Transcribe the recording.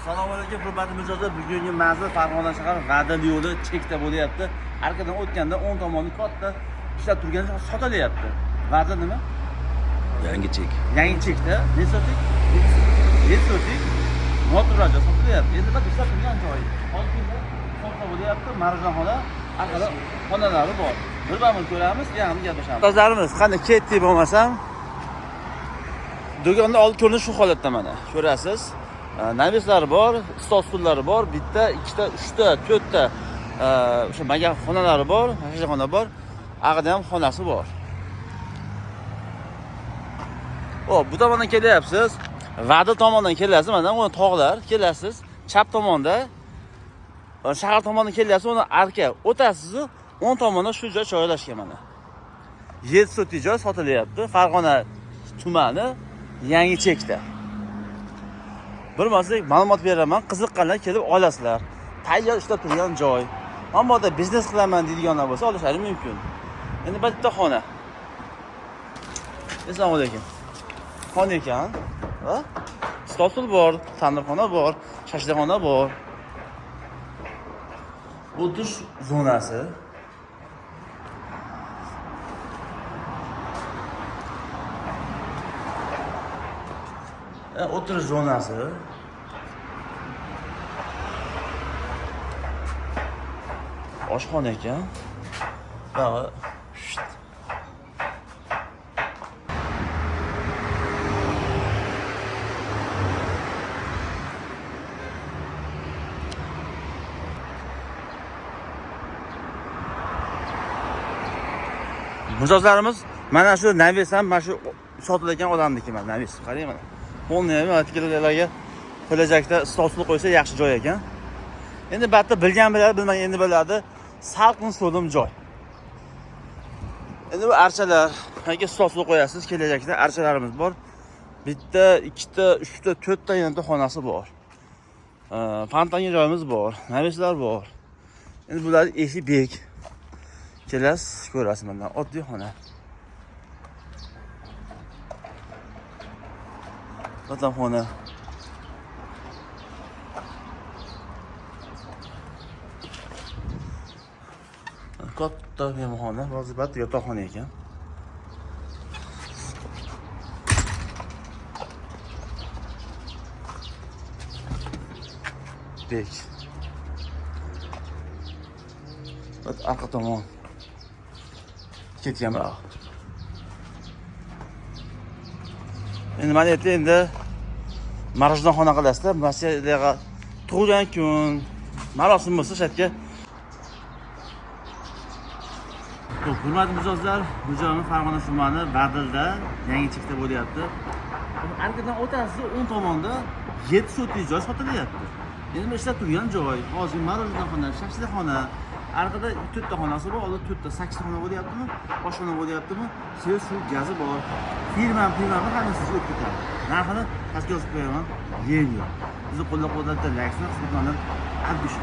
Assalomu alaykum hurmatli mijozlar. Bugungi manzil Farg'ona shahar G'adali yo'li chekda bo'lyapti. Arkadan o'tganda 10 tomoni katta ishlab turgan sotilyapti. Vazir nima? Yangi chek. Yangi chekda ne sotik? 7 sotik. Motorlar sotilyapti. Endi biz ishlab turgan joyi. Hozirda sotib bo'lyapti. Marjonxona, arkada xonalari bor. Bir-birini ko'ramiz, yana gaplashamiz. Dostlarimiz, qani ketdik bo'lmasam. Do'konda old ko'rinish shu holatda mana. Ko'rasiz. Navislari bor, stol stullari bor, bitta, ikkita, uchta, to'rtta o'sha maga xonalari bor, xona bor, ag'ida ham xonasi bor. Bu tomondan kelyapsiz. Va'da tomondan kelasiz, mana bu tog'lar, kelasiz. Chap tomonda shahar tomondan kelyapsiz, uni arka o'tasiz, 10 tomonda shu joy joylashgan mana. 7 sotik joy sotilyapti. Farg'ona tumani yangi chekda. Bir mazlik ma'lumot beraman, qiziqqanlar kelib olasizlar. Tayyor ishlab turgan joy. Ammoda biznes qilaman deydiganlar bo'lsa, olishlari mumkin. Endi bitta xona. Assalomu alaykum. Xona ekan, va stol bor, tandirxona bor, shashlikxona bor. O'tish zonasi. O'tirish zonasi. Oshxona ekan. Va mijozlarimiz mana shu Navis ham mana shu sotiladigan odamniki mana Navis. Qarang mana. Polni ham artikalarga kelajakda stol qo'ysa yaxshi joy ekan. Endi batda bilgan biladi, bilmagan endi biladi. Salqin so'lim joy. Endi bu archalar, yoki stol qo'yasiz, kelajakda archalarimiz bor. Bitta, ikkita, uchta, to'rtta yana xonasi bor. Fontanga joyimiz bor, navislar bor. Endi bular eshik bek. Kelasiz, ko'rasiz mana oddiy xona. Yotoqxona. Katta mehmonxona, vazibat yotoqxona ekan. Bek. Bak arqa tomon. Ketganroq. Endi mana endi marojxona qilasizda, masalaga tug'ilgan kun, marosim bo'lsa shatga. Hurmatli mijozlar, bu joyni Farg'ona tumani Badilda yangi chekda bo'lyapti. Arkadan o'tasiz, 10 tomonda 7 sotik joy sotilyapti. Endi ishlab turgan joy, hozir marojxona, shashlikxona, arkada 4 ta xonasi bor, oldida 4 ta 8 ta xona bo'lyaptimi? Oshxona bo'lyaptimi? Suv, gazi bor. Firma hammasi sizga o'tib ketadi. Narxini pastga yozib qo'yaman. Yengil. Bizni qo'llab-quvvatlaydigan like, xizmatlarni albatta.